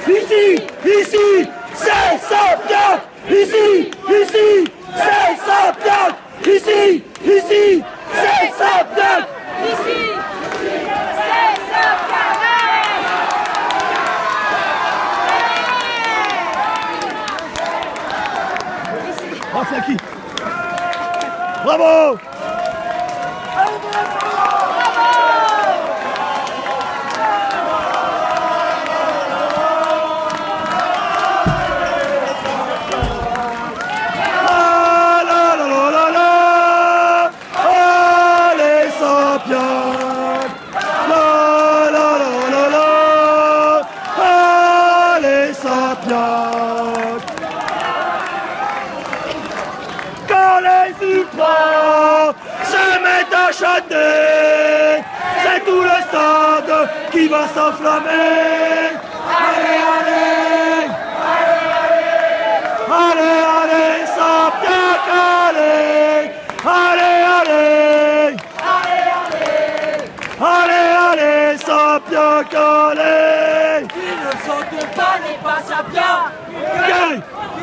Ici, c'est Saint-Pierre. Ici, c'est Saint-Pierre. Ici, c'est Saint-Pierre. Ici, c'est Saint-Pierre. Oh, Flaki. Bravo. Quand les ultras se mettent à chanter, c'est tout le stade qui va s'enflammer. Allez, allez, allez, allez, Saint-Pierre, allez, allez, allez, allez, allez, Saint-Pierre, allez. Qui ne saute pas n'est pas Saint-Pierre.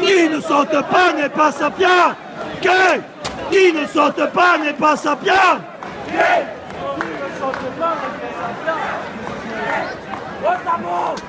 Qui ne saute pas n'est pas Saint-Pierre. Qui ne saute pas n'est pas Saint-Pierre. Qui ne saute pas n'est pas Saint-Pierre.